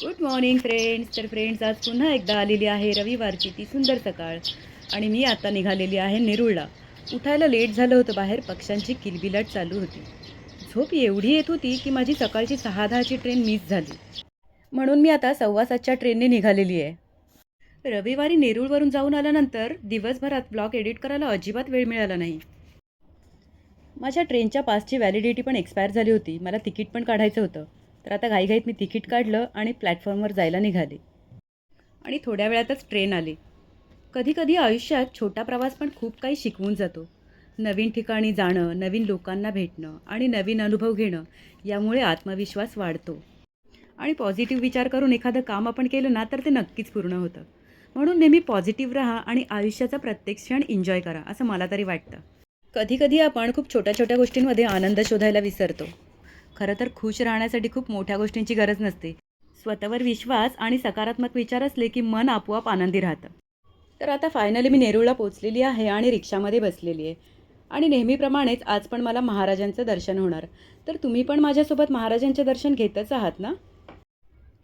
Good morning friends. तर friends, आज पुन्हा एकदा आलेली आहे रविवारची ती सुंदर सकाळ आणि मी आता निघालेली आहे नेरूळला. उठायला लेट झालं होतं, बाहेर पक्ष्यांची किलबिलाट चालू होती. झोप एवढी येत होती की माझी सकाळची 6:10ची ट्रेन मिस झाली. म्हणून मी आता 6:15च्या ट्रेनने निघालेली आहे. रविवारी नेरूळवरून जाऊन आल्यानंतर दिवसभरात ब्लॉग एडिट करायला अजिबात वेळ मिळाला नाही. माझ्या ट्रेनच्या पासची व्हॅलिडिटी पण एक्सपायर झाली होती. मला तिकीट पण काढायचं होतं. तर आता घाईघाईत मी तिकीट काढलं आणि प्लॅटफॉर्मवर जायला निघाले. आणि थोड्या वेळातच ट्रेन आली. कधीकधी आयुष्यात छोटा प्रवास पण खूप काही शिकवून जातो. नवीन ठिकाणी जाणं, नवीन लोकांना भेटणं आणि नवीन अनुभव घेणं, यामुळे आत्मविश्वास वाढतो. आणि पॉझिटिव्ह विचार करून एखादं काम आपण केलं ना, तर ते नक्कीच पूर्ण होतं. म्हणून नेहमी पॉझिटिव्ह राहा आणि आयुष्याचा प्रत्येक क्षण एन्जॉय करा, असं मला तरी वाटतं. कधीकधी आपण खूप छोट्या छोट्या गोष्टींमध्ये आनंद शोधायला विसरतो. खरं तर खुश राहण्यासाठी खूप मोठ्या गोष्टींची गरज नसते. स्वतःवर विश्वास आणि सकारात्मक विचार असले की मन आपोआप आनंदी राहतं. तर आता फायनली मी नेरूळला पोचलेली आहे आणि रिक्षामध्ये बसलेली आहे. आणि नेहमीप्रमाणेच आज पण मला महाराजांचं दर्शन होणार. तर तुम्ही पण माझ्यासोबत महाराजांचे दर्शन घेतच आहात ना?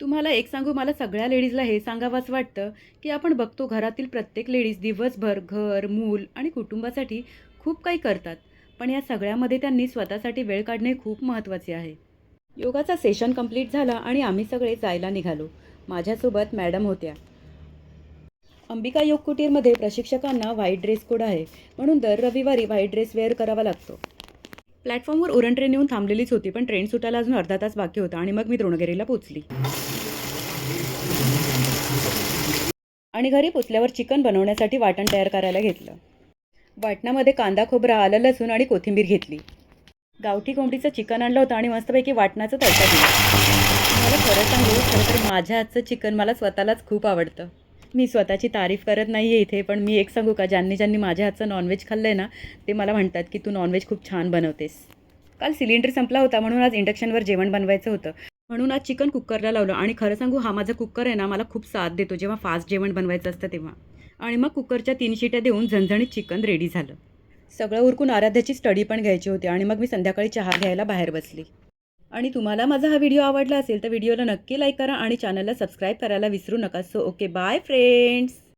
तुम्हाला एक सांगू, मला सगळ्या लेडीजला हे सांगावंच वाटतं की आपण बघतो घरातील प्रत्येक लेडीज दिवसभर घर, मूल आणि कुटुंबासाठी खूप काही करतात. पण या सगळ्यामध्ये त्यांनी स्वतःसाठी वेळ काढणे खूप महत्त्वाचे आहे. योगाचा सेशन कंप्लीट झाला आणि आम्ही सगळे जायला निघालो. माझ्यासोबत मॅडम होत्या. अंबिका योग कुटीरमध्ये प्रशिक्षकांना व्हाईट ड्रेस कोड आहे, म्हणून दर रविवारी व्हाईट ड्रेस वेअर करावा लागतो. प्लॅटफॉर्मवर उरण ट्रेन येऊन थांबलेलीच होती, पण ट्रेन सुटायला अजून अर्धा तास बाकी होता आणि मग मी द्रोणगिरीला पोचली. आणि घरी पोचल्यावर चिकन बनवण्यासाठी वाटण तयार करायला घेतलं. वाटणामध्ये कांदा, खोबरा, आलं, लसूण आणि कोथिंबीर घेतली. गावठी कोंबडीचं चिकन आणलं होतं आणि मस्तपैकी वाटणाचं तडका दिला. मला खरं सांगू, खरं तर माझ्या हातचं चिकन मला स्वतःलाच खूप आवडतं. मी स्वतःची तारीफ करत नाही आहे इथे, पण मी एक सांगू का, ज्यांनी ज्यांनी माझ्या हातचं नॉनव्हेज खाल्लं आहे ना, ते मला म्हणतात की तू नॉनव्हेज खूप छान बनवतेस. काल सिलेंडर संपला होता, म्हणून आज इंडक्शनवर जेवण बनवायचं होतं. म्हणून आज चिकन कुकरला लावलं. आणि खरं सांगू, हा माझा कुकर आहे ना, मला खूप साथ देतो जेव्हा फास्ट जेवण बनवायचं असतं तेव्हा. आणि मग कुकरच्या 3 शिट्या देऊन झणझणीत चिकन रेडी झालं. सगळं उरकून आराध्याची स्टडी पण घ्यायची होती आणि मग मी संध्याकाळी चहा घ्यायला बाहेर बसली. आणि तुम्हाला माझा हा व्हिडिओ आवडला असेल तर व्हिडिओला नक्की लाईक करा आणि चॅनलला सबस्क्राईब करायला विसरू नका. So okay, bye friends.